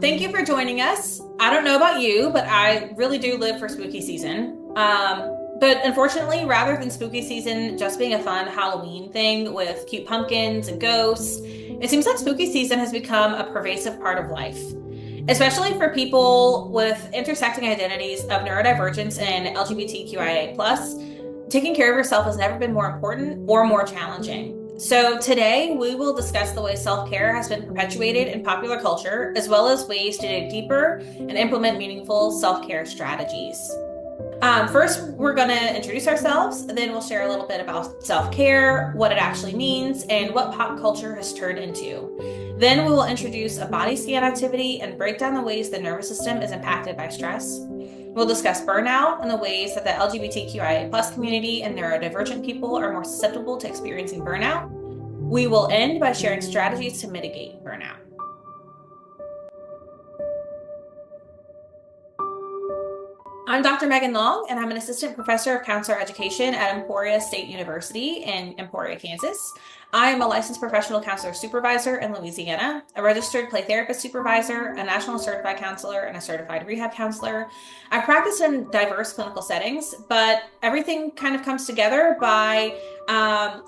Thank you for joining us. I don't know about you, but I really do live for spooky season. But unfortunately, rather than spooky season just being a fun Halloween thing with cute pumpkins and ghosts, it seems like spooky season has become a pervasive part of life, especially for people with intersecting identities of neurodivergence and LGBTQIA+. Taking care of yourself has never been more important or more challenging. So, today we will discuss the way self care has been perpetuated in popular culture, as well as ways to dig deeper and implement meaningful self care strategies. First, we're going to introduce ourselves, then we'll share a little bit about self care, what it actually means, and what pop culture has turned into. Then we will introduce a body scan activity and break down the ways the nervous system is impacted by stress. We'll discuss burnout and the ways that the LGBTQIA+ community and neurodivergent people are more susceptible to experiencing burnout. We will end by sharing strategies to mitigate burnout. I'm Dr. Megan Long, and I'm an assistant professor of counselor education at Emporia State University in Emporia, Kansas. I am a licensed professional counselor supervisor in Louisiana, a registered play therapist supervisor, a national certified counselor, and a certified rehab counselor. I practice in diverse clinical settings, but everything kind of comes together by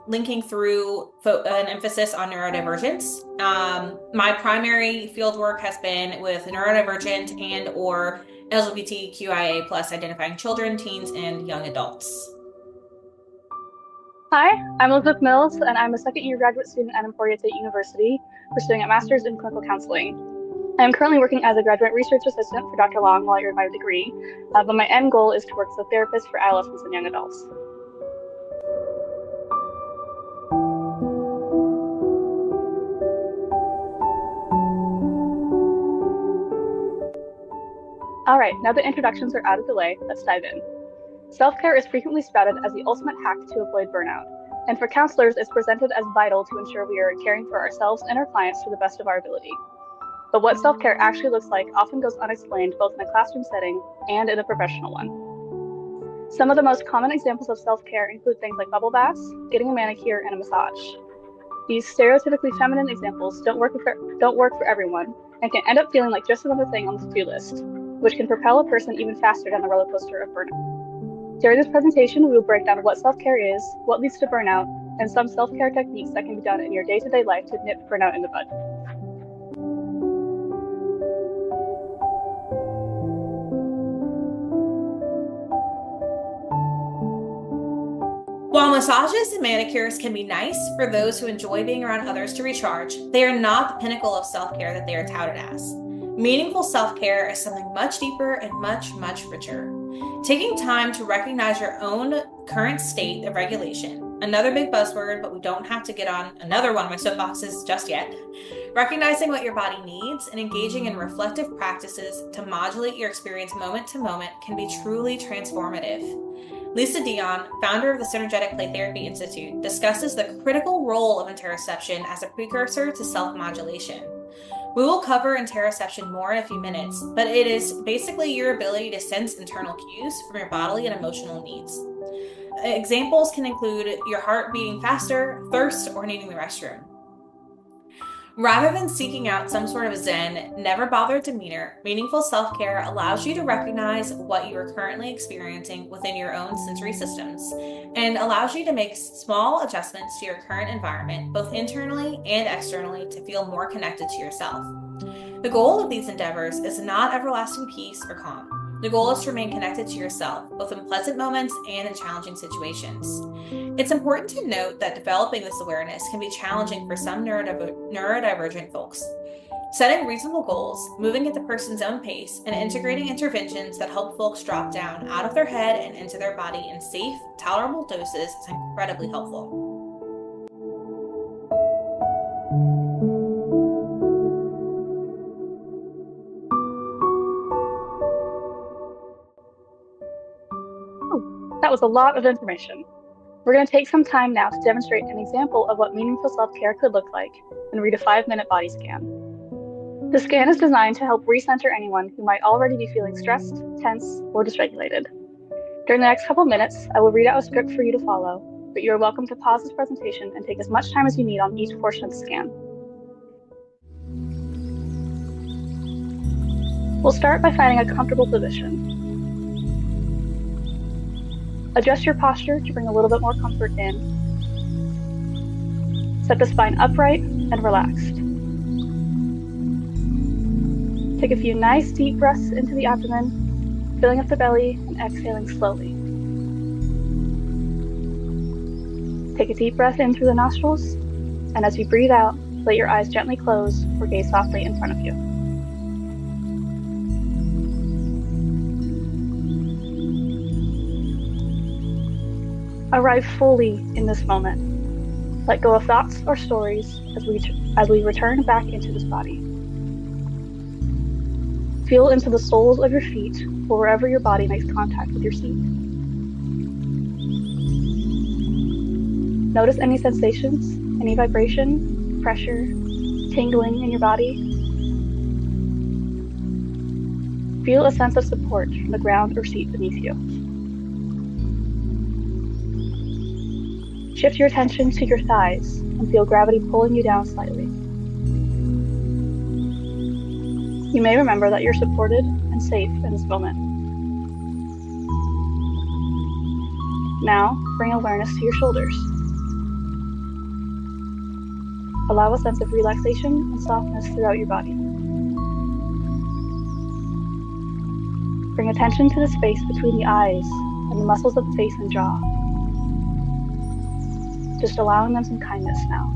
linking through an emphasis on neurodivergence. My primary field work has been with neurodivergent and or LGBTQIA+ identifying children, teens, and young adults. Hi, I'm Elizabeth Mills, and I'm a second-year graduate student at Emporia State University, pursuing a master's in clinical counseling. I am currently working as a graduate research assistant for Dr. Long while I earn my degree, but my end goal is to work as a therapist for adolescents and young adults. All right, now that introductions are out of the way, let's dive in. Self-care is frequently spouted as the ultimate hack to avoid burnout, and for counselors, it's presented as vital to ensure we are caring for ourselves and our clients to the best of our ability. But what self-care actually looks like often goes unexplained both in a classroom setting and in a professional one. Some of the most common examples of self-care include things like bubble baths, getting a manicure, and a massage. These stereotypically feminine examples don't work for everyone and can end up feeling like just another thing on the to-do list, which can propel a person even faster down the roller coaster of burnout. During this presentation, we will break down what self-care is, what leads to burnout, and some self-care techniques that can be done in your day-to-day life to nip burnout in the bud. While massages and manicures can be nice for those who enjoy being around others to recharge, they are not the pinnacle of self-care that they are touted as. Meaningful self-care is something much deeper and much, much richer. Taking time to recognize your own current state of regulation, another big buzzword, but we don't have to get on another one of my soapboxes just yet. Recognizing what your body needs and engaging in reflective practices to modulate your experience moment to moment can be truly transformative. Lisa Dion, founder of the Synergetic Play Therapy Institute, discusses the critical role of interoception as a precursor to self-modulation. We will cover interoception more in a few minutes, but it is basically your ability to sense internal cues from your bodily and emotional needs. Examples can include your heart beating faster, thirst, or needing the restroom. Rather than seeking out some sort of zen, never bothered demeanor, meaningful self-care allows you to recognize what you are currently experiencing within your own sensory systems and allows you to make small adjustments to your current environment, both internally and externally, to feel more connected to yourself. The goal of these endeavors is not everlasting peace or calm. The goal is to remain connected to yourself, both in pleasant moments and in challenging situations. It's important to note that developing this awareness can be challenging for some neurodivergent folks. Setting reasonable goals, moving at the person's own pace, and integrating interventions that help folks drop down out of their head and into their body in safe, tolerable doses is incredibly helpful. That was a lot of information. We're going to take some time now to demonstrate an example of what meaningful self-care could look like and read a 5-minute body scan. The scan is designed to help recenter anyone who might already be feeling stressed, tense, or dysregulated. During the next couple minutes, I will read out a script for you to follow, but you are welcome to pause this presentation and take as much time as you need on each portion of the scan. We'll start by finding a comfortable position. Adjust your posture to bring a little bit more comfort in. Set the spine upright and relaxed. Take a few nice deep breaths into the abdomen, filling up the belly and exhaling slowly. Take a deep breath in through the nostrils, and as you breathe out, let your eyes gently close or gaze softly in front of you. Arrive fully in this moment. Let go of thoughts or stories as we return back into this body. Feel into the soles of your feet or wherever your body makes contact with your seat. Notice any sensations, any vibration, pressure, tingling in your body. Feel a sense of support from the ground or seat beneath you. Shift your attention to your thighs and feel gravity pulling you down slightly. You may remember that you're supported and safe in this moment. Now, bring awareness to your shoulders. Allow a sense of relaxation and softness throughout your body. Bring attention to the space between the eyes and the muscles of the face and jaw. Just allowing them some kindness now.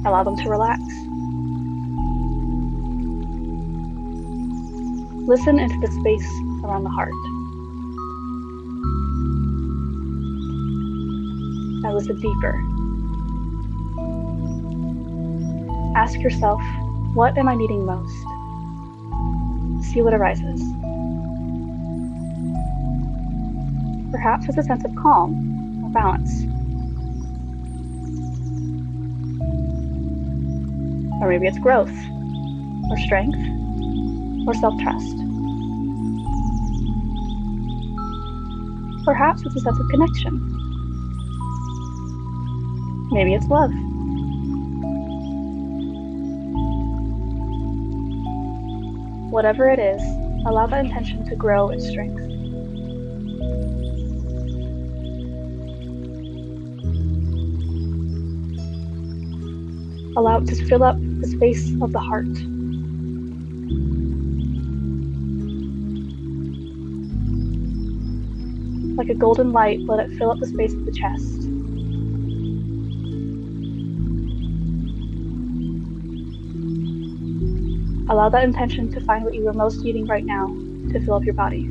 Allow them to relax. Listen into the space around the heart. Now listen deeper. Ask yourself, what am I needing most? See what arises. Perhaps it's a sense of calm or balance. Or maybe it's growth, or strength, or self-trust. Perhaps it's a sense of connection. Maybe it's love. Whatever it is, allow that intention to grow in strength. Allow it to fill up the space of the heart. Like a golden light, let it fill up the space of the chest. Allow that intention to find what you are most needing right now to fill up your body.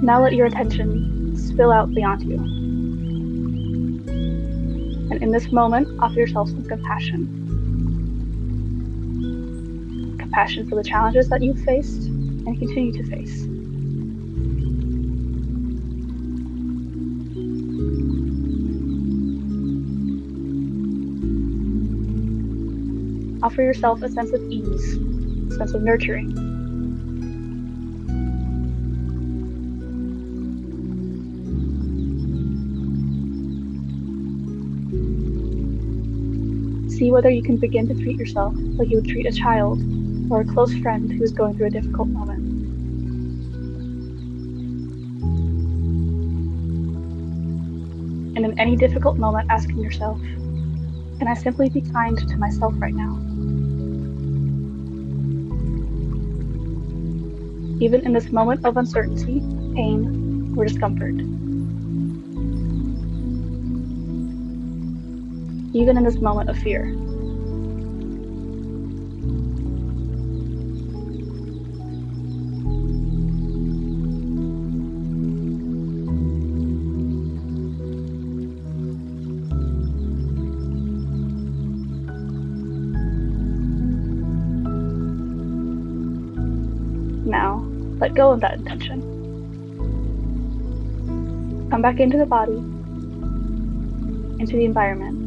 Now let your attention spill out beyond you. And in this moment, offer yourself some compassion. Compassion for the challenges that you've faced and continue to face. Offer yourself a sense of ease, a sense of nurturing. See whether you can begin to treat yourself like you would treat a child or a close friend who is going through a difficult moment. And in any difficult moment, asking yourself, can I simply be kind to myself right now? Even in this moment of uncertainty, pain, or discomfort. Even in this moment of fear. Now, let go of that intention. Come back into the body, into the environment.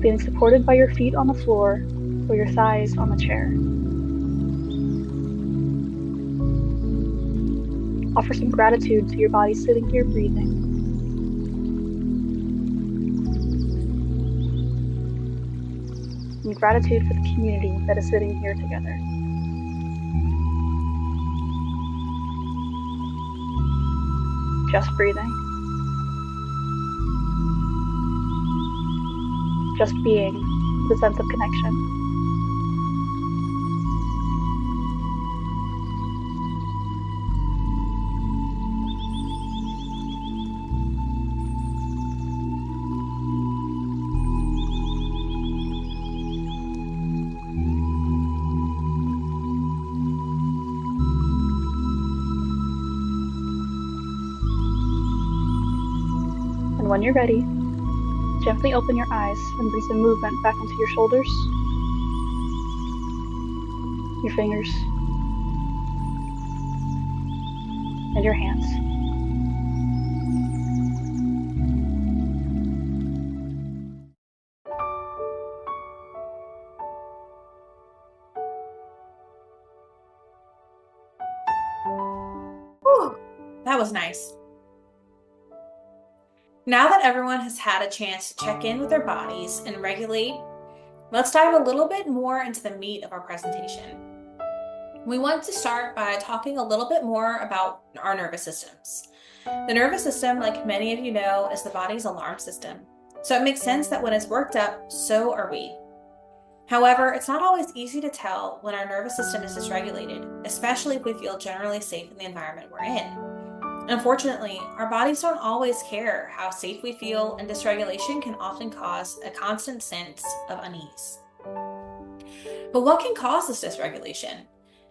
feeling supported by your feet on the floor or your thighs on the chair. Offer some gratitude to your body sitting here breathing. And gratitude for the community that is sitting here together. Just breathing. Just being with a sense of connection. And when you're ready, gently open your eyes and bring some movement back into your shoulders, your fingers, and your hands. Whew, that was nice. Now that everyone has had a chance to check in with their bodies and regulate, let's dive a little bit more into the meat of our presentation. We want to start by talking a little bit more about our nervous systems. The nervous system, like many of you know, is the body's alarm system. So it makes sense that when it's worked up, so are we. However, it's not always easy to tell when our nervous system is dysregulated, especially if we feel generally safe in the environment we're in. Unfortunately, our bodies don't always care how safe we feel, and dysregulation can often cause a constant sense of unease. But what can cause this dysregulation?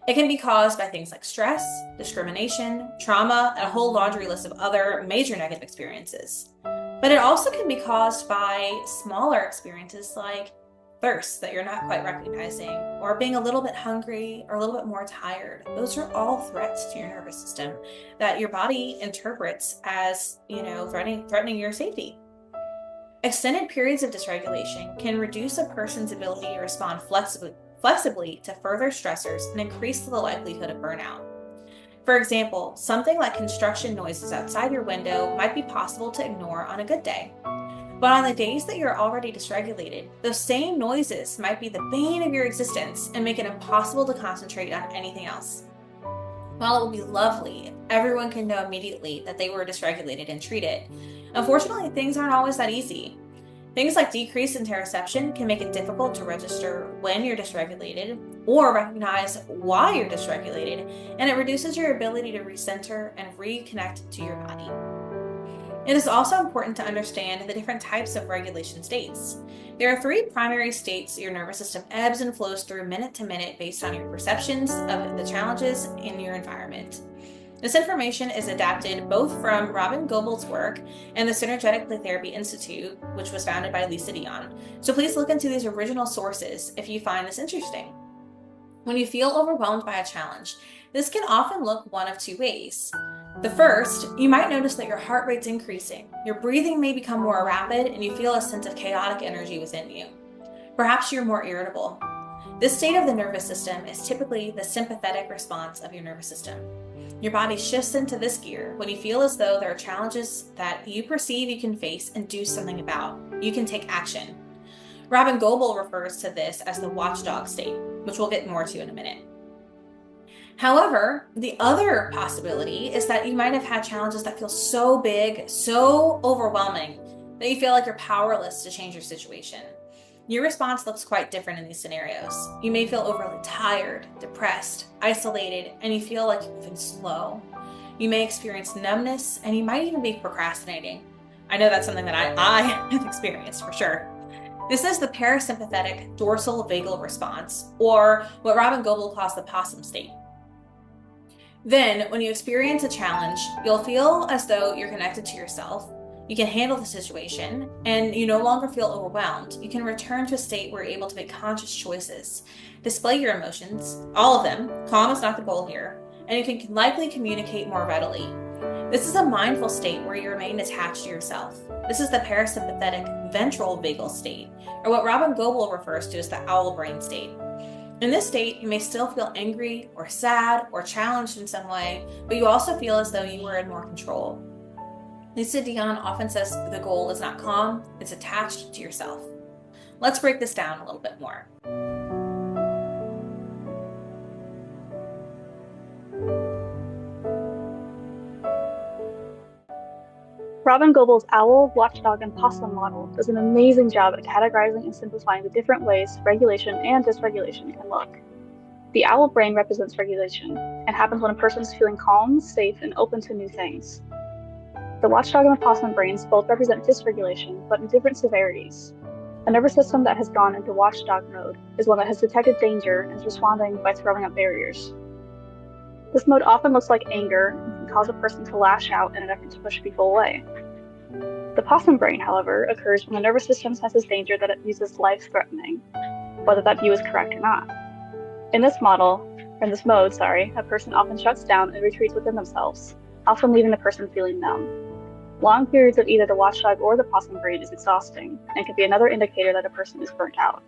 It can be caused by things like stress, discrimination, trauma, and a whole laundry list of other major negative experiences. But it also can be caused by smaller experiences like thirst that you're not quite recognizing, or being a little bit hungry or a little bit more tired. Those are all threats to your nervous system that your body interprets as, threatening your safety. Extended periods of dysregulation can reduce a person's ability to respond flexibly to further stressors and increase the likelihood of burnout. For example, something like construction noises outside your window might be possible to ignore on a good day. But on the days that you're already dysregulated, those same noises might be the bane of your existence and make it impossible to concentrate on anything else. While it would be lovely if everyone can know immediately that they were dysregulated and treat it, unfortunately, things aren't always that easy. Things like decreased interoception can make it difficult to register when you're dysregulated or recognize why you're dysregulated, and it reduces your ability to recenter and reconnect to your body. It is also important to understand the different types of regulation states. There are 3 primary states your nervous system ebbs and flows through minute to minute based on your perceptions of the challenges in your environment. This information is adapted both from Robin Goebel's work and the Synergetic Play Therapy Institute, which was founded by Lisa Dion. So please look into these original sources if you find this interesting. When you feel overwhelmed by a challenge, this can often look one of 2 ways. The first, you might notice that your heart rate's increasing, your breathing may become more rapid, and you feel a sense of chaotic energy within you. Perhaps you're more irritable. This state of the nervous system is typically the sympathetic response of your nervous system. Your body shifts into this gear when you feel as though there are challenges that you perceive you can face and do something about. You can take action. Robin Goebel refers to this as the watchdog state, which we'll get more to in a minute. However, the other possibility is that you might have had challenges that feel so big, so overwhelming, that you feel like you're powerless to change your situation. Your response looks quite different in these scenarios. You may feel overly tired, depressed, isolated, and you feel like you're moving slow. You may experience numbness, and you might even be procrastinating. I know that's something that I have experienced for sure. This is the parasympathetic dorsal vagal response, or what Robin Goebel calls the possum state. Then, when you experience a challenge, you'll feel as though you're connected to yourself, you can handle the situation, and you no longer feel overwhelmed. You can return to a state where you're able to make conscious choices, display your emotions, all of them. Calm is not the goal here, and you can likely communicate more readily. This is a mindful state where you remain attached to yourself. This is the parasympathetic ventral vagal state, or what Robin Goebel refers to as the owl brain state. In this state, you may still feel angry or sad or challenged in some way, but you also feel as though you were in more control. Lisa Dion often says the goal is not calm, it's attached to yourself. Let's break this down a little bit more. Robin Goebel's owl, watchdog, and possum model does an amazing job at categorizing and simplifying the different ways regulation and dysregulation can look. The owl brain represents regulation and happens when a person is feeling calm, safe, and open to new things. The watchdog and the possum brains both represent dysregulation, but in different severities. A nervous system that has gone into watchdog mode is one that has detected danger and is responding by throwing up barriers. This mode often looks like anger and can cause a person to lash out in an effort to push people away. The possum brain, however, occurs when the nervous system senses danger that it views as life-threatening, whether that view is correct or not. In this mode, a person often shuts down and retreats within themselves, often leaving the person feeling numb. Long periods of either the watchdog or the possum brain is exhausting and can be another indicator that a person is burnt out.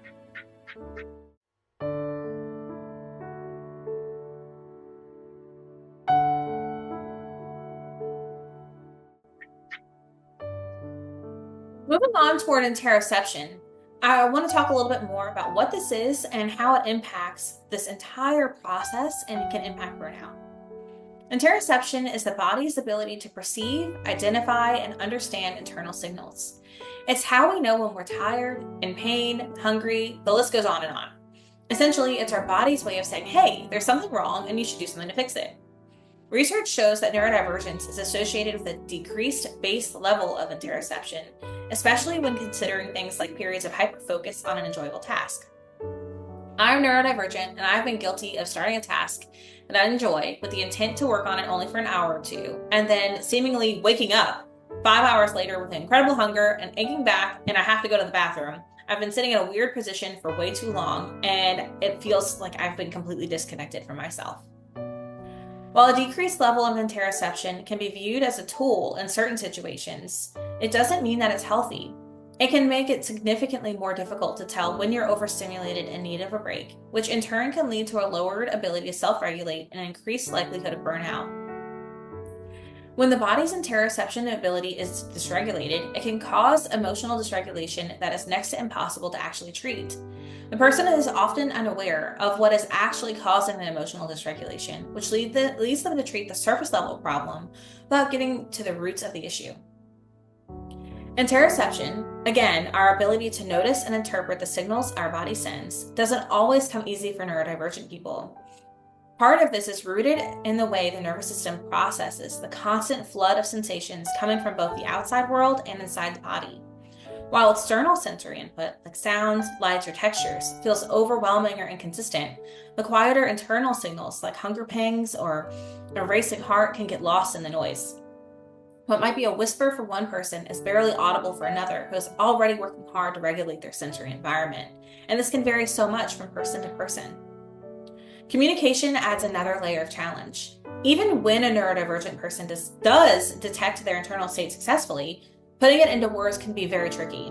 Moving on toward interoception, I want to talk a little bit more about what this is and how it impacts this entire process and can impact burnout. Interoception is the body's ability to perceive, identify, and understand internal signals. It's how we know when we're tired, in pain, hungry, the list goes on and on. Essentially, it's our body's way of saying, hey, there's something wrong and you should do something to fix it. Research shows that neurodivergence is associated with a decreased base level of interoception, especially when considering things like periods of hyperfocus on an enjoyable task. I'm neurodivergent, and I've been guilty of starting a task that I enjoy with the intent to work on it only for an hour or two, and then seemingly waking up 5 hours later with incredible hunger and aching back, and I have to go to the bathroom. I've been sitting in a weird position for way too long, and it feels like I've been completely disconnected from myself. While a decreased level of interoception can be viewed as a tool in certain situations, it doesn't mean that it's healthy. It can make it significantly more difficult to tell when you're overstimulated in need of a break, which in turn can lead to a lowered ability to self-regulate and an increased likelihood of burnout. When the body's interoception ability is dysregulated, it can cause emotional dysregulation that is next to impossible to actually treat. The person is often unaware of what is actually causing the emotional dysregulation, which leads them to treat the surface level problem without getting to the roots of the issue. Interoception, again, our ability to notice and interpret the signals our body sends, doesn't always come easy for neurodivergent people. Part of this is rooted in the way the nervous system processes the constant flood of sensations coming from both the outside world and inside the body. While external sensory input, like sounds, lights, or textures, feels overwhelming or inconsistent, the quieter internal signals like hunger pangs or a racing heart can get lost in the noise. What might be a whisper for one person is barely audible for another who is already working hard to regulate their sensory environment, and this can vary so much from person to person. Communication adds another layer of challenge. Even when a neurodivergent person does detect their internal state successfully, putting it into words can be very tricky.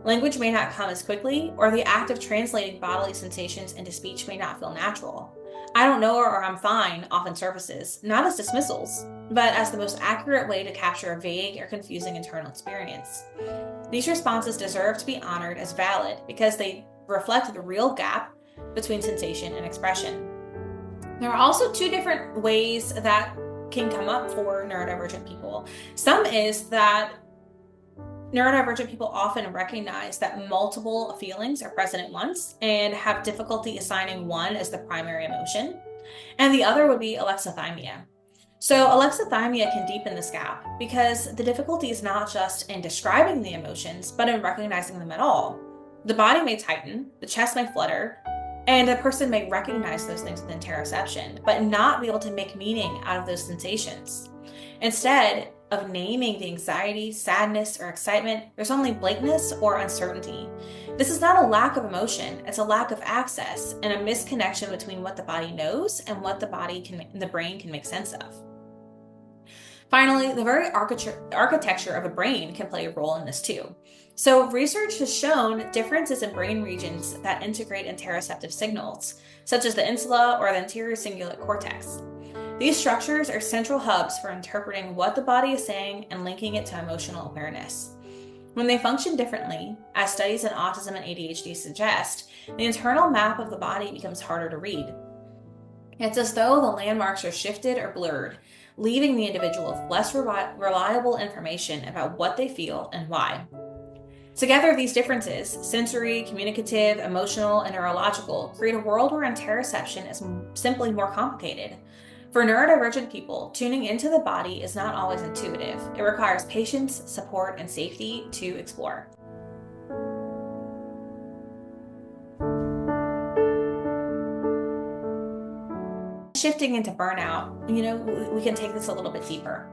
Language may not come as quickly, or the act of translating bodily sensations into speech may not feel natural. I don't know or I'm fine often surfaces, not as dismissals, but as the most accurate way to capture a vague or confusing internal experience. These responses deserve to be honored as valid because they reflect the real gap between sensation and expression. There are also two different ways that can come up for neurodivergent people. Some is that neurodivergent people often recognize that multiple feelings are present at once and have difficulty assigning one as the primary emotion. And the other would be alexithymia. So alexithymia can deepen this gap because the difficulty is not just in describing the emotions, but in recognizing them at all. The body may tighten, the chest may flutter, and a person may recognize those things with interoception, but not be able to make meaning out of those sensations. Instead of naming the anxiety, sadness, or excitement, there's only blankness or uncertainty. This is not a lack of emotion, it's a lack of access and a misconnection between what the body knows and what the brain can make sense of. Finally, the very architecture of a brain can play a role in this too. So, research has shown differences in brain regions that integrate interoceptive signals, such as the insula or the anterior cingulate cortex. These structures are central hubs for interpreting what the body is saying and linking it to emotional awareness. When they function differently, as studies in autism and ADHD suggest, the internal map of the body becomes harder to read. It's as though the landmarks are shifted or blurred, leaving the individual with less reliable information about what they feel and why. Together, these differences, sensory, communicative, emotional, and neurological, create a world where interoception is simply more complicated. For neurodivergent people, tuning into the body is not always intuitive. It requires patience, support, and safety to explore. Shifting into burnout, we can take this a little bit deeper.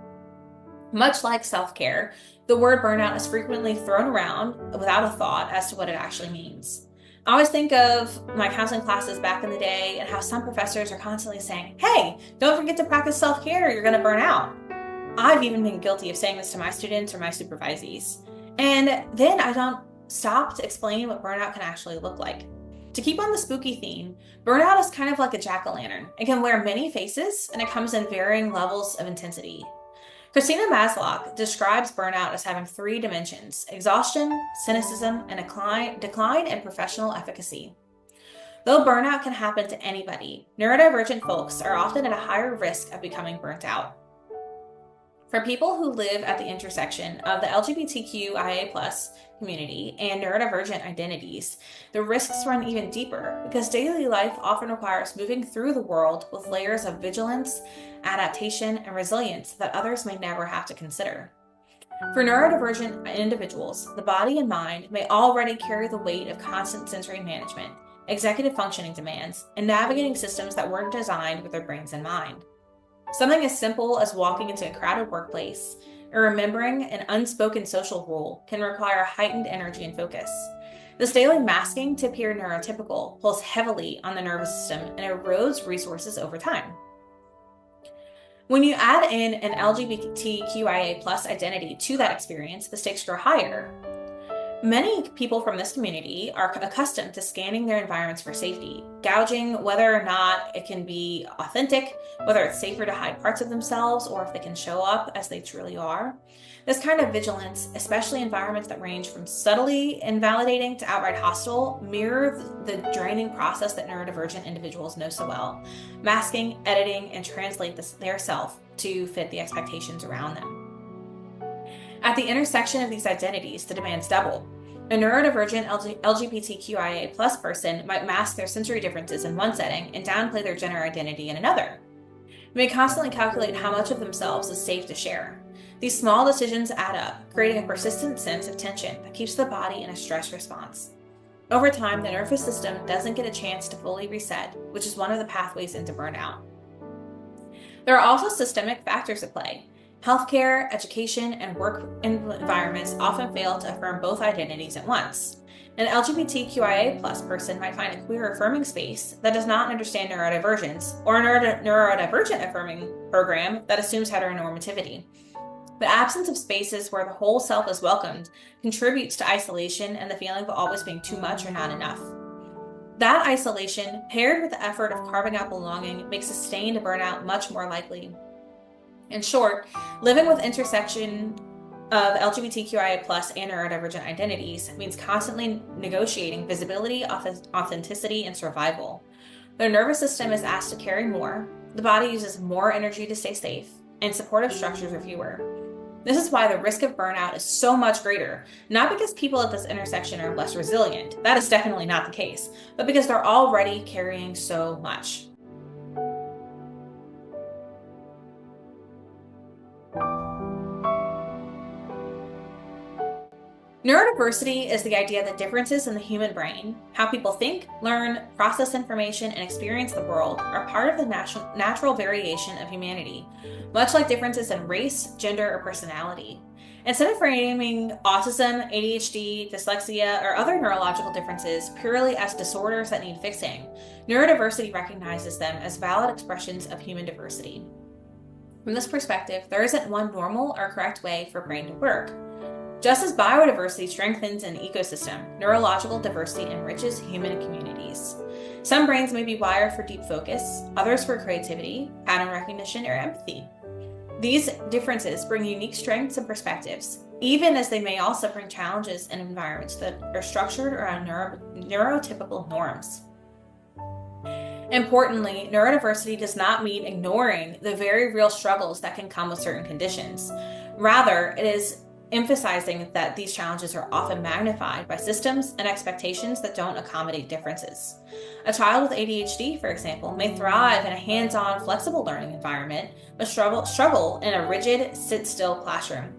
Much like self-care, the word burnout is frequently thrown around without a thought as to what it actually means. I always think of my counseling classes back in the day and how some professors are constantly saying, hey, don't forget to practice self-care or you're going to burn out. I've even been guilty of saying this to my students or my supervisees. And then I don't stop to explain what burnout can actually look like. To keep on the spooky theme, burnout is kind of like a jack-o'-lantern. It can wear many faces and it comes in varying levels of intensity. Christina Masloch describes burnout as having 3 dimensions: exhaustion, cynicism, and decline in professional efficacy. Though burnout can happen to anybody, neurodivergent folks are often at a higher risk of becoming burnt out. For people who live at the intersection of the LGBTQIA+ community and neurodivergent identities, the risks run even deeper because daily life often requires moving through the world with layers of vigilance, adaptation, and resilience that others may never have to consider. For neurodivergent individuals, the body and mind may already carry the weight of constant sensory management, executive functioning demands, and navigating systems that weren't designed with their brains in mind. Something as simple as walking into a crowded workplace or remembering an unspoken social rule can require heightened energy and focus. This daily masking to appear neurotypical pulls heavily on the nervous system and erodes resources over time. When you add in an LGBTQIA+ identity to that experience, the stakes grow higher. Many people from this community are accustomed to scanning their environments for safety, gouging whether or not it can be authentic, whether it's safer to hide parts of themselves, or if they can show up as they truly are. This kind of vigilance, especially environments that range from subtly invalidating to outright hostile, mirror the draining process that neurodivergent individuals know so well, masking, editing, and translate their self to fit the expectations around them. At the intersection of these identities, the demands double. A neurodivergent LGBTQIA+ person might mask their sensory differences in one setting and downplay their gender identity in another. They may constantly calculate how much of themselves is safe to share. These small decisions add up, creating a persistent sense of tension that keeps the body in a stress response. Over time, the nervous system doesn't get a chance to fully reset, which is one of the pathways into burnout. There are also systemic factors at play. Healthcare, education, and work environments often fail to affirm both identities at once. An LGBTQIA+ person might find a queer affirming space that does not understand neurodivergence, or a neurodivergent affirming program that assumes heteronormativity. The absence of spaces where the whole self is welcomed contributes to isolation and the feeling of always being too much or not enough. That isolation, paired with the effort of carving out belonging, makes sustained burnout much more likely. In short, living with intersection of LGBTQIA+ and neurodivergent identities means constantly negotiating visibility, authenticity, and survival. The nervous system is asked to carry more, the body uses more energy to stay safe, and supportive structures are fewer. This is why the risk of burnout is so much greater, not because people at this intersection are less resilient, that is definitely not the case, but because they're already carrying so much. Neurodiversity is the idea that differences in the human brain, how people think, learn, process information, and experience the world, are part of the natural variation of humanity, much like differences in race, gender, or personality. Instead of framing autism, ADHD, dyslexia, or other neurological differences purely as disorders that need fixing, neurodiversity recognizes them as valid expressions of human diversity. From this perspective, there isn't one normal or correct way for brain to work. Just as biodiversity strengthens an ecosystem, neurological diversity enriches human communities. Some brains may be wired for deep focus, others for creativity, pattern recognition, or empathy. These differences bring unique strengths and perspectives, even as they may also bring challenges in environments that are structured around neurotypical norms. Importantly, neurodiversity does not mean ignoring the very real struggles that can come with certain conditions. Rather, it is emphasizing that these challenges are often magnified by systems and expectations that don't accommodate differences. A child with ADHD, for example, may thrive in a hands-on, flexible learning environment, but struggle in a rigid, sit-still classroom.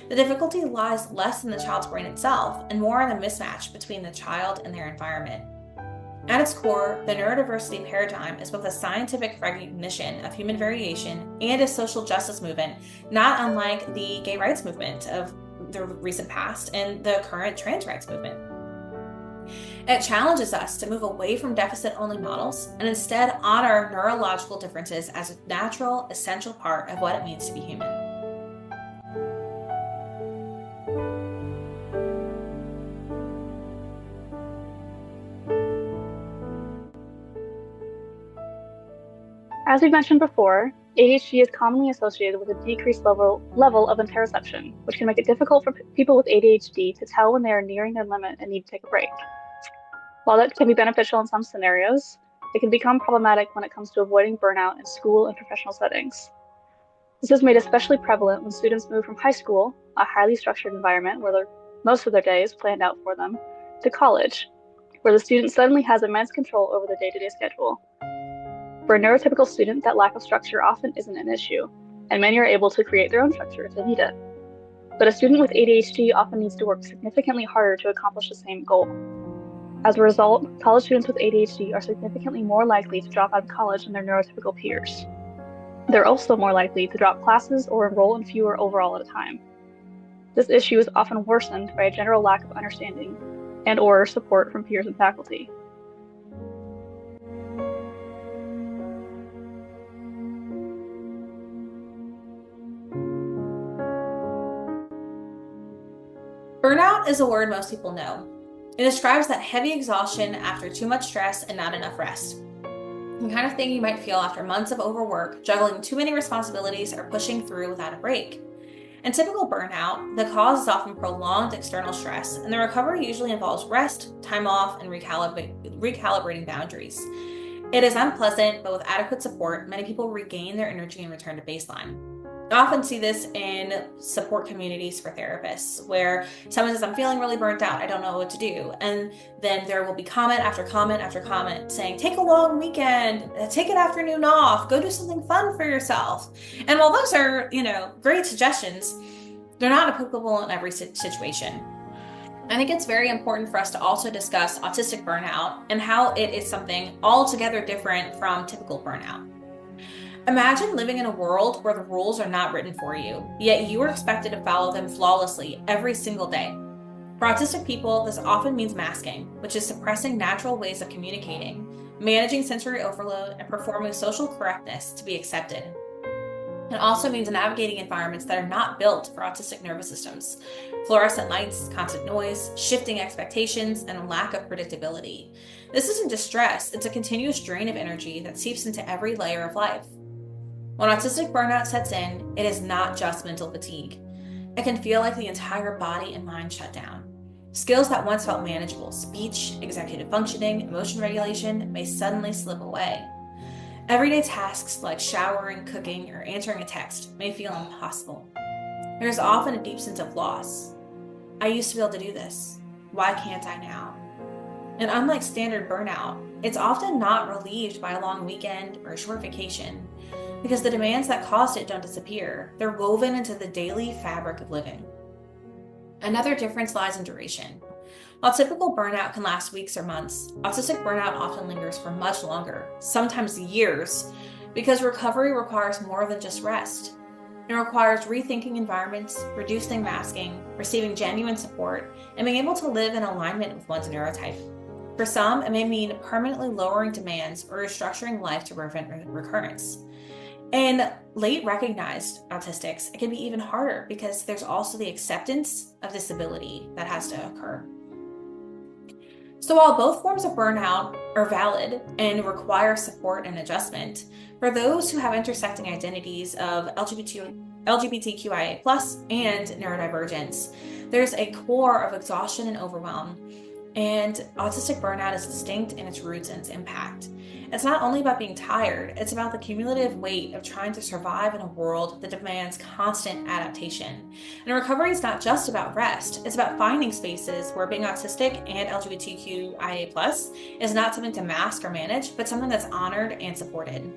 The difficulty lies less in the child's brain itself and more in the mismatch between the child and their environment. At its core, the neurodiversity paradigm is both a scientific recognition of human variation and a social justice movement, not unlike the gay rights movement of the recent past and the current trans rights movement. It challenges us to move away from deficit-only models and instead honor neurological differences as a natural, essential part of what it means to be human. As we mentioned before, ADHD is commonly associated with a decreased level of interoception, which can make it difficult for people with ADHD to tell when they are nearing their limit and need to take a break. While that can be beneficial in some scenarios, it can become problematic when it comes to avoiding burnout in school and professional settings. This is made especially prevalent when students move from high school, a highly structured environment where most of their day is planned out for them, to college, where the student suddenly has immense control over their day-to-day schedule. For a neurotypical student, that lack of structure often isn't an issue, and many are able to create their own structure if they need it. But a student with ADHD often needs to work significantly harder to accomplish the same goal. As a result, college students with ADHD are significantly more likely to drop out of college than their neurotypical peers. They're also more likely to drop classes or enroll in fewer overall at a time. This issue is often worsened by a general lack of understanding and/or support from peers and faculty. Burnout is a word most people know. It describes that heavy exhaustion after too much stress and not enough rest. The kind of thing you might feel after months of overwork, juggling too many responsibilities, or pushing through without a break. In typical burnout, the cause is often prolonged external stress, and the recovery usually involves rest, time off, and recalibrating boundaries. It is unpleasant, but with adequate support, many people regain their energy and return to baseline. I often see this in support communities for therapists, where someone says, I'm feeling really burnt out, I don't know what to do. And then there will be comment after comment after comment saying, take a long weekend, take an afternoon off, go do something fun for yourself. And while those are, great suggestions, they're not applicable in every situation. I think it's very important for us to also discuss autistic burnout and how it is something altogether different from typical burnout. Imagine living in a world where the rules are not written for you, yet you are expected to follow them flawlessly every single day. For autistic people, this often means masking, which is suppressing natural ways of communicating, managing sensory overload, and performing social correctness to be accepted. It also means navigating environments that are not built for autistic nervous systems. Fluorescent lights, constant noise, shifting expectations, and a lack of predictability. This isn't distress, it's a continuous drain of energy that seeps into every layer of life. When autistic burnout sets in, it is not just mental fatigue. It can feel like the entire body and mind shut down. Skills that once felt manageable, speech, executive functioning, emotion regulation, may suddenly slip away. Everyday tasks like showering, cooking, or answering a text may feel impossible. There is often a deep sense of loss. I used to be able to do this. Why can't I now? And unlike standard burnout, it's often not relieved by a long weekend or a short vacation, because the demands that caused it don't disappear. They're woven into the daily fabric of living. Another difference lies in duration. While typical burnout can last weeks or months, autistic burnout often lingers for much longer, sometimes years, because recovery requires more than just rest. It requires rethinking environments, reducing masking, receiving genuine support, and being able to live in alignment with one's neurotype. For some, it may mean permanently lowering demands or restructuring life to prevent recurrence. And late recognized autistics, it can be even harder because there's also the acceptance of disability that has to occur. So while both forms of burnout are valid and require support and adjustment, for those who have intersecting identities of LGBTQIA+ and neurodivergence, there's a core of exhaustion and overwhelm. And autistic burnout is distinct in its roots and its impact. It's not only about being tired, it's about the cumulative weight of trying to survive in a world that demands constant adaptation. And recovery is not just about rest, it's about finding spaces where being autistic and LGBTQIA+ is not something to mask or manage, but something that's honored and supported.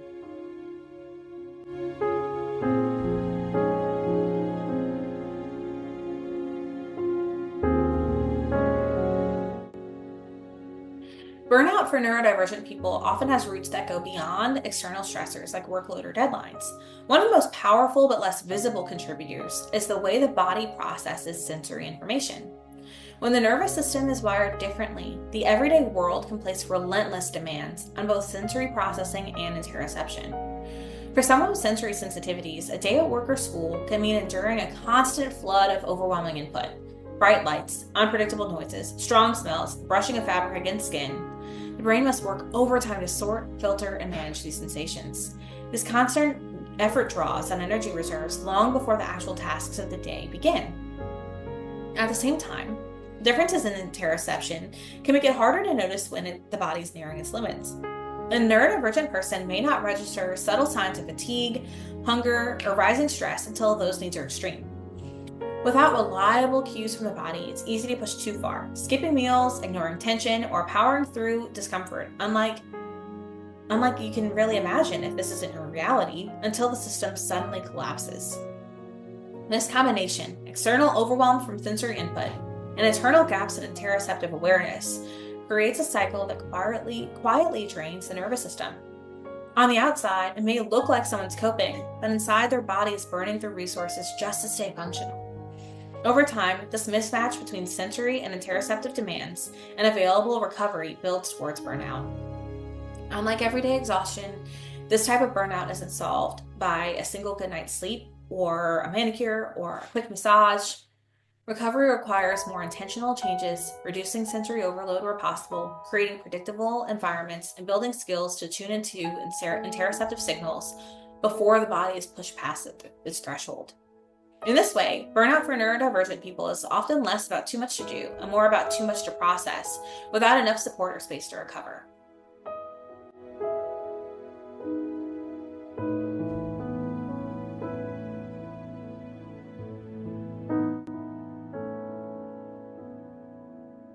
Burnout for neurodivergent people often has roots that go beyond external stressors like workload or deadlines. One of the most powerful but less visible contributors is the way the body processes sensory information. When the nervous system is wired differently, the everyday world can place relentless demands on both sensory processing and interoception. For someone with sensory sensitivities, a day at work or school can mean enduring a constant flood of overwhelming input. Bright lights, unpredictable noises, strong smells, brushing of fabric against skin. The brain must work overtime to sort, filter, and manage these sensations. This constant effort draws on energy reserves long before the actual tasks of the day begin. At the same time, differences in interoception can make it harder to notice when the body's nearing its limits. A neurodivergent person may not register subtle signs of fatigue, hunger, or rising stress until those needs are extreme. Without reliable cues from the body, it's easy to push too far, skipping meals, ignoring tension, or powering through discomfort, unlike you can really imagine if this isn't your reality, until the system suddenly collapses. This combination, external overwhelm from sensory input and internal gaps in interoceptive awareness, creates a cycle that quietly drains the nervous system. On the outside, it may look like someone's coping, but inside their body is burning through resources just to stay functional. Over time, this mismatch between sensory and interoceptive demands and available recovery builds towards burnout. Unlike everyday exhaustion, this type of burnout isn't solved by a single good night's sleep or a manicure or a quick massage. Recovery requires more intentional changes, reducing sensory overload where possible, creating predictable environments, and building skills to tune into interoceptive signals before the body is pushed past its threshold. In this way, burnout for neurodivergent people is often less about too much to do and more about too much to process without enough support or space to recover.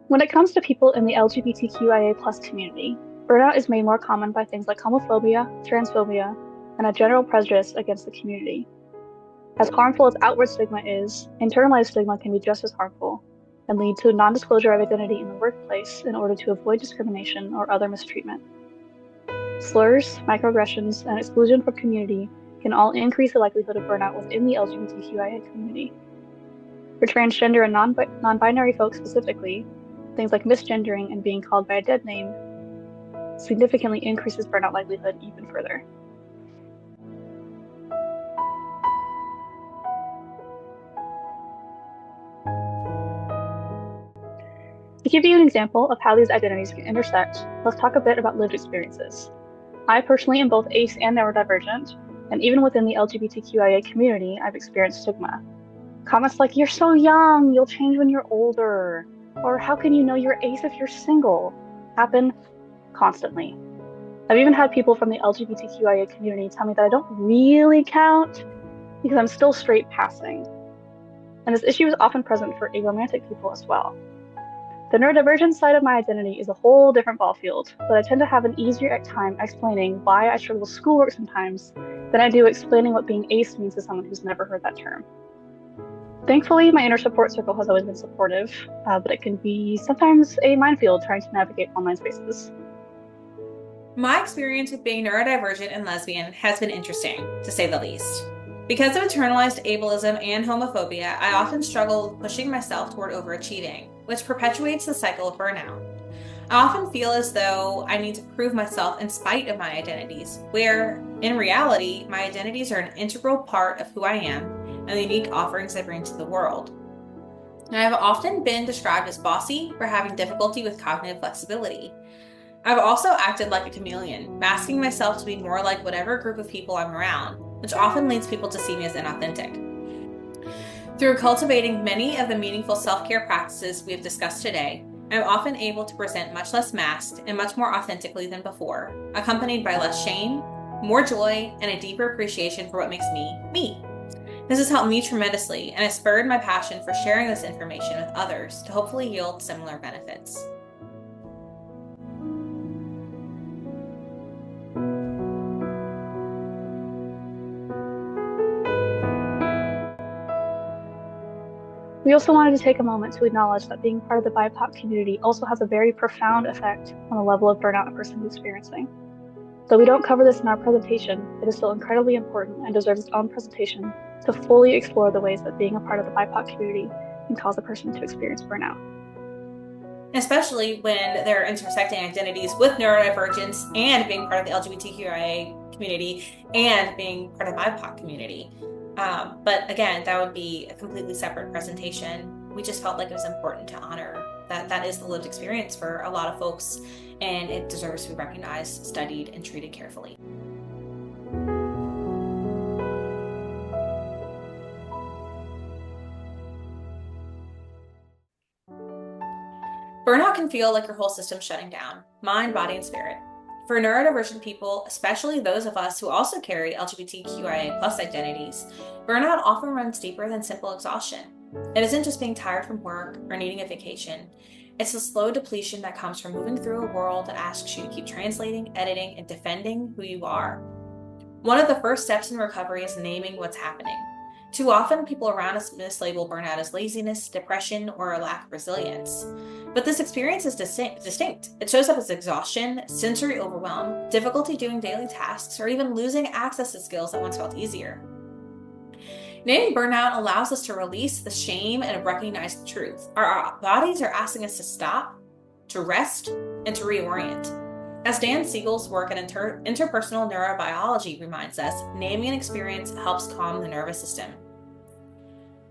When it comes to people in the LGBTQIA+ community, burnout is made more common by things like homophobia, transphobia, and a general prejudice against the community. As harmful as outward stigma is, internalized stigma can be just as harmful and lead to a non-disclosure of identity in the workplace in order to avoid discrimination or other mistreatment. Slurs, microaggressions, and exclusion from community can all increase the likelihood of burnout within the LGBTQIA community. For transgender and non-binary folks specifically, things like misgendering and being called by a dead name significantly increases burnout likelihood even further. To give you an example of how these identities can intersect, let's talk a bit about lived experiences. I personally am both ace and neurodivergent, and even within the LGBTQIA community, I've experienced stigma. Comments like, "You're so young, you'll change when you're older," or "How can you know you're ace if you're single?" happen constantly. I've even had people from the LGBTQIA community tell me that I don't really count because I'm still straight passing. And this issue is often present for aromantic people as well. The neurodivergent side of my identity is a whole different ball field, but I tend to have an easier time explaining why I struggle with schoolwork sometimes than I do explaining what being ace means to someone who's never heard that term. Thankfully, my inner support circle has always been supportive, but it can be sometimes a minefield trying to navigate online spaces. My experience with being neurodivergent and lesbian has been interesting, to say the least. Because of internalized ableism and homophobia, I often struggle with pushing myself toward overachieving, which perpetuates the cycle of burnout. I often feel as though I need to prove myself in spite of my identities, where in reality, my identities are an integral part of who I am and the unique offerings I bring to the world. And I have often been described as bossy for having difficulty with cognitive flexibility. I've also acted like a chameleon, masking myself to be more like whatever group of people I'm around, which often leads people to see me as inauthentic. Through cultivating many of the meaningful self-care practices we have discussed today, I'm often able to present much less masked and much more authentically than before, accompanied by less shame, more joy, and a deeper appreciation for what makes me, me. This has helped me tremendously and has spurred my passion for sharing this information with others to hopefully yield similar benefits. We also wanted to take a moment to acknowledge that being part of the BIPOC community also has a very profound effect on the level of burnout a person is experiencing. Though we don't cover this in our presentation, it is still incredibly important and deserves its own presentation to fully explore the ways that being a part of the BIPOC community can cause a person to experience burnout. Especially when there are intersecting identities with neurodivergence and being part of the LGBTQIA community and being part of the BIPOC community. But again, that would be a completely separate presentation. We just felt like it was important to honor that is the lived experience for a lot of folks, and it deserves to be recognized, studied, and treated carefully. Burnout can feel like your whole system's shutting down, mind, body, and spirit. For neurodivergent people, especially those of us who also carry LGBTQIA+ identities, burnout often runs deeper than simple exhaustion. It isn't just being tired from work or needing a vacation. It's the slow depletion that comes from moving through a world that asks you to keep translating, editing, and defending who you are. One of the first steps in recovery is naming what's happening. Too often, people around us mislabel burnout as laziness, depression, or a lack of resilience. But this experience is distinct. It shows up as exhaustion, sensory overwhelm, difficulty doing daily tasks, or even losing access to skills that once felt easier. Naming burnout allows us to release the shame and recognize the truth. Our bodies are asking us to stop, to rest, and to reorient. As Dan Siegel's work in interpersonal neurobiology reminds us, naming an experience helps calm the nervous system.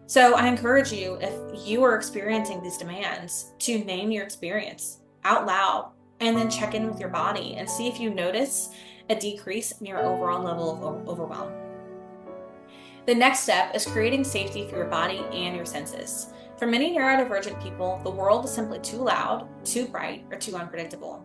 So I encourage you, if you are experiencing these demands, to name your experience out loud and then check in with your body and see if you notice a decrease in your overall level of overwhelm. The next step is creating safety for your body and your senses. For many neurodivergent people, the world is simply too loud, too bright, or too unpredictable.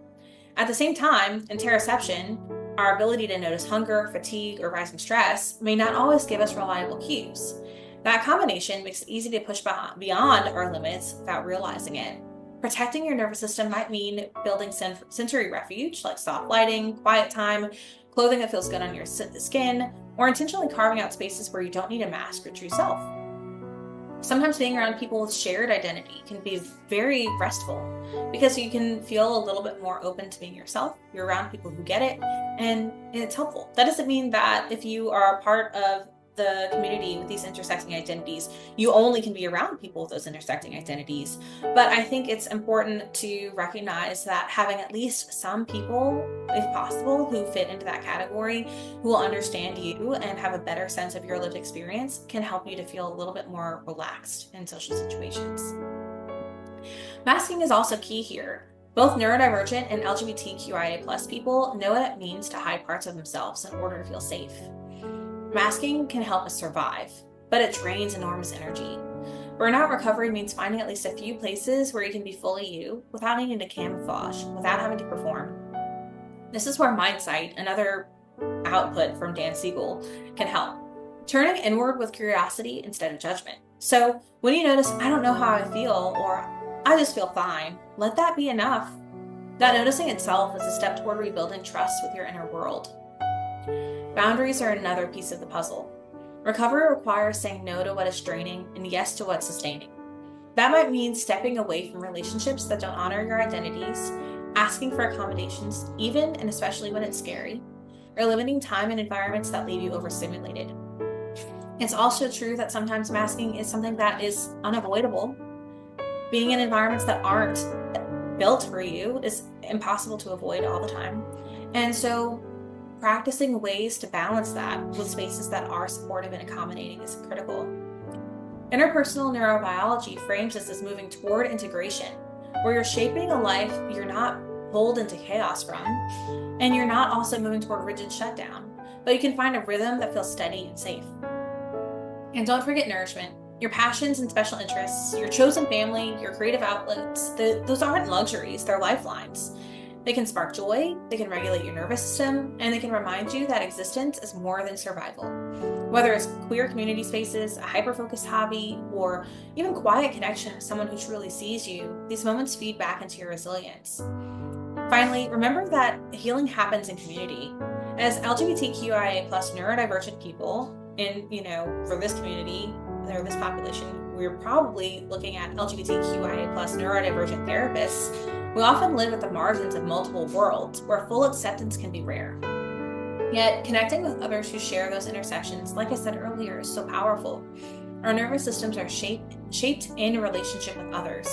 At the same time, interoception, our ability to notice hunger, fatigue, or rising stress, may not always give us reliable cues. That combination makes it easy to push beyond our limits without realizing it. Protecting your nervous system might mean building sensory refuge, like soft lighting, quiet time, clothing that feels good on your skin, or intentionally carving out spaces where you don't need to mask your true self. Sometimes being around people with shared identity can be very restful because you can feel a little bit more open to being yourself. You're around people who get it, and it's helpful. That doesn't mean that if you are a part of the community with these intersecting identities, you only can be around people with those intersecting identities. But I think it's important to recognize that having at least some people, if possible, who fit into that category, who will understand you and have a better sense of your lived experience, can help you to feel a little bit more relaxed in social situations. Masking is also key here. Both neurodivergent and LGBTQIA+ people know what it means to hide parts of themselves in order to feel safe. Masking can help us survive, but it drains enormous energy. Burnout recovery means finding at least a few places where you can be fully you without needing to camouflage, without having to perform. This is where Mindsight, another output from Dan Siegel, can help. Turning inward with curiosity instead of judgment. So when you notice, I don't know how I feel, or I just feel fine, let that be enough. That noticing itself is a step toward rebuilding trust with your inner world. Boundaries are another piece of the puzzle. Recovery requires saying no to what is draining and yes to what's sustaining. That might mean stepping away from relationships that don't honor your identities, asking for accommodations, even and especially when it's scary, or limiting time in environments that leave you overstimulated. It's also true that sometimes masking is something that is unavoidable. Being in environments that aren't built for you is impossible to avoid all the time. And so practicing ways to balance that with spaces that are supportive and accommodating is critical. Interpersonal neurobiology frames this as moving toward integration, where you're shaping a life you're not pulled into chaos from, and you're not also moving toward rigid shutdown, but you can find a rhythm that feels steady and safe. And don't forget nourishment. Your passions and special interests, your chosen family, your creative outlets, those aren't luxuries, they're lifelines. They can spark joy, they can regulate your nervous system, and they can remind you that existence is more than survival. Whether it's queer community spaces, a hyper-focused hobby, or even quiet connection with someone who truly sees you, these moments feed back into your resilience. Finally, remember that healing happens in community. As LGBTQIA+ neurodivergent people, for this community, or this population, we're probably looking at LGBTQIA+ neurodivergent therapists. We often live at the margins of multiple worlds where full acceptance can be rare. Yet, connecting with others who share those intersections, like I said earlier, is so powerful. Our nervous systems are shaped in relationship with others,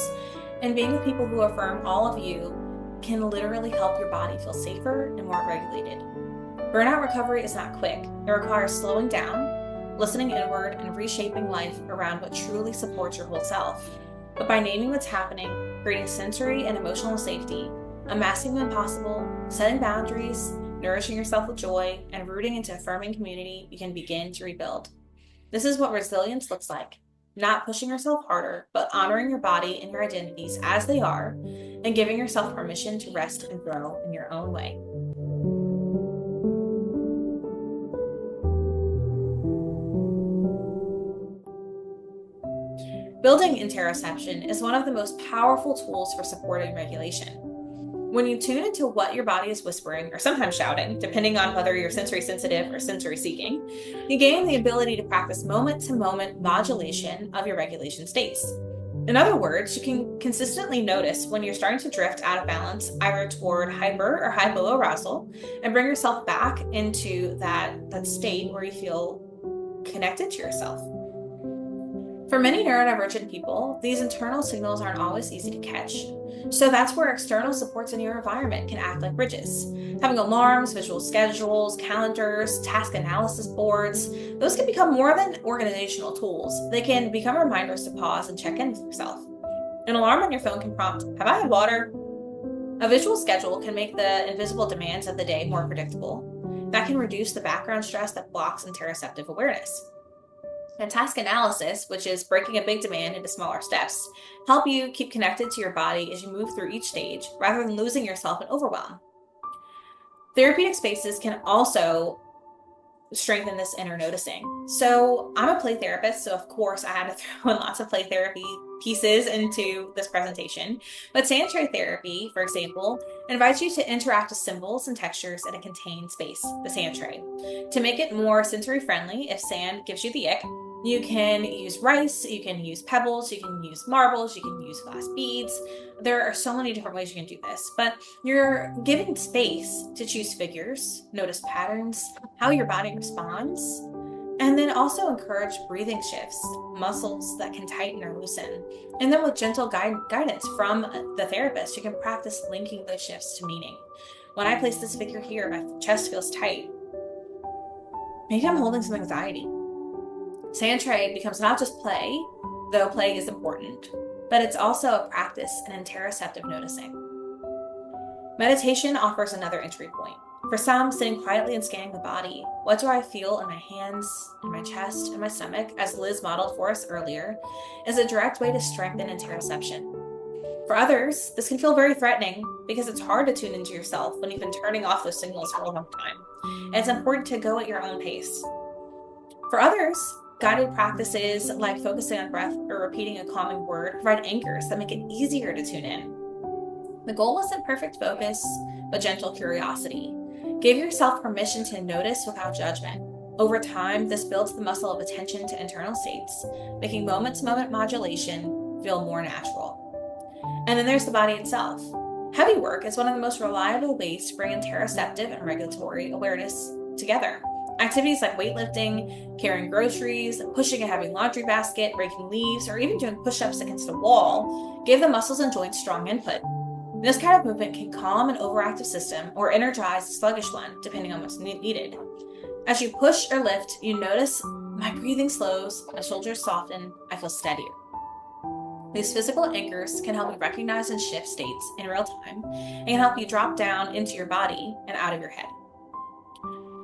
and being with people who affirm all of you can literally help your body feel safer and more regulated. Burnout recovery is not quick. It requires slowing down, listening inward, and reshaping life around what truly supports your whole self. But by naming what's happening, creating sensory and emotional safety, unmasking the impossible, setting boundaries, nourishing yourself with joy, and rooting into affirming community, you can begin to rebuild. This is what resilience looks like. Not pushing yourself harder, but honoring your body and your identities as they are, and giving yourself permission to rest and grow in your own way. Building interoception is one of the most powerful tools for supporting regulation. When you tune into what your body is whispering, or sometimes shouting, depending on whether you're sensory sensitive or sensory seeking, you gain the ability to practice moment-to-moment modulation of your regulation states. In other words, you can consistently notice when you're starting to drift out of balance, either toward hyper or hypoarousal, and bring yourself back into that state where you feel connected to yourself. For many neurodivergent people, these internal signals aren't always easy to catch. So that's where external supports in your environment can act like bridges. Having alarms, visual schedules, calendars, task analysis boards, those can become more than organizational tools. They can become reminders to pause and check in with yourself. An alarm on your phone can prompt, "Have I had water?" A visual schedule can make the invisible demands of the day more predictable. That can reduce the background stress that blocks interoceptive awareness. And task analysis, which is breaking a big demand into smaller steps, help you keep connected to your body as you move through each stage, rather than losing yourself in overwhelm. Therapeutic spaces can also strengthen this inner noticing. So I'm a play therapist, so of course I had to throw in lots of play therapy pieces into this presentation. But sand-tray therapy, for example, invites you to interact with symbols and textures in a contained space, the sand tray. To make it more sensory friendly, if sand gives you the ick, you can use rice, you can use pebbles, you can use marbles, you can use glass beads. There are so many different ways you can do this, but you're giving space to choose figures, notice patterns, how your body responds, and then also encourage breathing shifts, muscles that can tighten or loosen. And then with gentle guidance from the therapist, you can practice linking those shifts to meaning. When I place this figure here, my chest feels tight. Maybe I'm holding some anxiety. Sand tray becomes not just play, though play is important, but it's also a practice in interoceptive noticing. Meditation offers another entry point. For some, sitting quietly and scanning the body. What do I feel in my hands, in my chest, in my stomach, as Liz modeled for us earlier, is a direct way to strengthen interoception. For others, this can feel very threatening because it's hard to tune into yourself when you've been turning off those signals for a long time. And it's important to go at your own pace. For others, guided practices like focusing on breath or repeating a calming word provide anchors that make it easier to tune in. The goal isn't perfect focus, but gentle curiosity. Give yourself permission to notice without judgment. Over time, this builds the muscle of attention to internal states, making moment-to-moment modulation feel more natural. And then there's the body itself. Heavy work is one of the most reliable ways to bring interoceptive and regulatory awareness together. Activities like weightlifting, carrying groceries, pushing a heavy laundry basket, raking leaves, or even doing push-ups against a wall give the muscles and joints strong input. This kind of movement can calm an overactive system or energize a sluggish one, depending on what's needed. As you push or lift, you notice my breathing slows, my shoulders soften, I feel steadier. These physical anchors can help you recognize and shift states in real time and can help you drop down into your body and out of your head.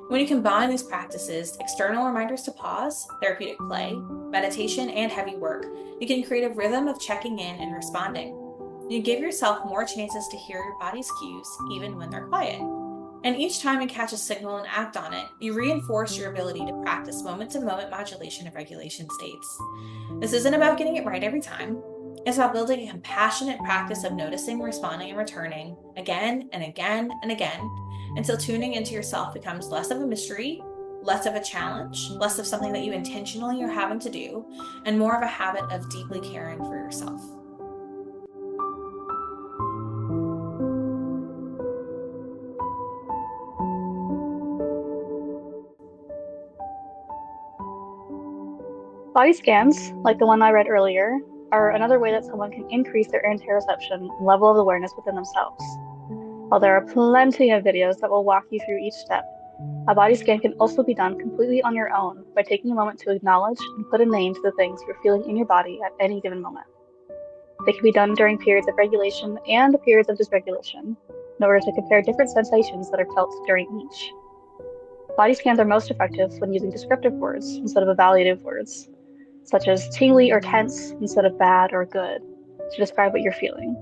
When you combine these practices, external reminders to pause, therapeutic play, meditation, and heavy work, you can create a rhythm of checking in and responding. You give yourself more chances to hear your body's cues, even when they're quiet. And each time you catch a signal and act on it, you reinforce your ability to practice moment-to-moment modulation of regulation states. This isn't about getting it right every time. It's about building a compassionate practice of noticing, responding, and returning again and again and again until tuning into yourself becomes less of a mystery, less of a challenge, less of something that you intentionally are having to do, and more of a habit of deeply caring for yourself. Body scans, like the one I read earlier, are another way that someone can increase their interoception and level of awareness within themselves. While there are plenty of videos that will walk you through each step, a body scan can also be done completely on your own by taking a moment to acknowledge and put a name to the things you're feeling in your body at any given moment. They can be done during periods of regulation and periods of dysregulation in order to compare different sensations that are felt during each. Body scans are most effective when using descriptive words instead of evaluative words, such as tingly or tense instead of bad or good, to describe what you're feeling.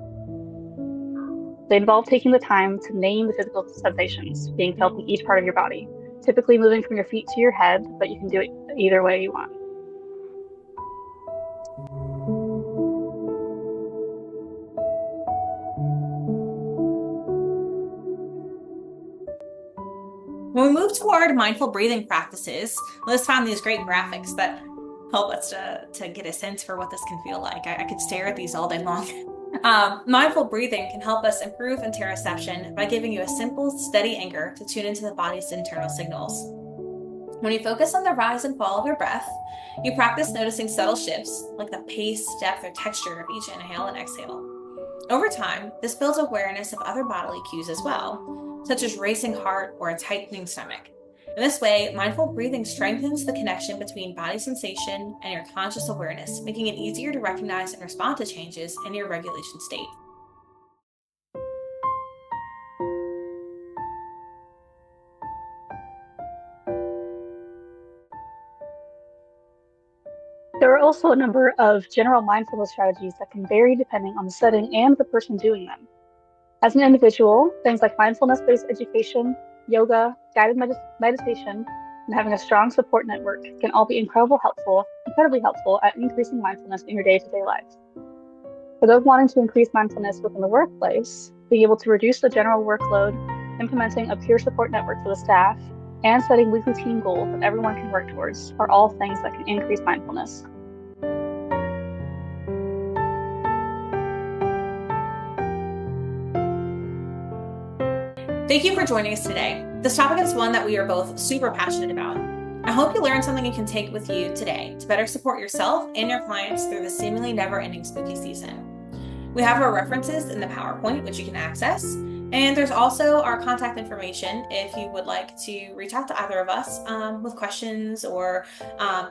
They involve taking the time to name the physical sensations being felt in each part of your body, typically moving from your feet to your head, but you can do it either way you want. When we move toward mindful breathing practices, Liz found these great graphics that help us to get a sense for what this can feel like. I could stare at these all day long. Mindful breathing can help us improve interoception by giving you a simple, steady anchor to tune into the body's internal signals. When you focus on the rise and fall of your breath, you practice noticing subtle shifts like the pace, depth, or texture of each inhale and exhale. Over time, this builds awareness of other bodily cues as well, such as racing heart or a tightening stomach. In this way, mindful breathing strengthens the connection between body sensation and your conscious awareness, making it easier to recognize and respond to changes in your regulation state. There are also a number of general mindfulness strategies that can vary depending on the setting and the person doing them. As an individual, things like mindfulness-based education, yoga, guided meditation, and having a strong support network can all be incredibly helpful at increasing mindfulness in your day-to-day life. For those wanting to increase mindfulness within the workplace, being able to reduce the general workload, implementing a peer support network for the staff, and setting weekly team goals that everyone can work towards are all things that can increase mindfulness. Thank you for joining us today. This topic is one that we are both super passionate about. I hope you learned something you can take with you today to better support yourself and your clients through the seemingly never-ending spooky season. We have our references in the PowerPoint, which you can access, and there's also our contact information if you would like to reach out to either of us with questions or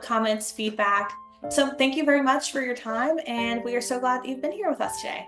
comments, feedback. So thank you very much for your time, and we are so glad that you've been here with us today.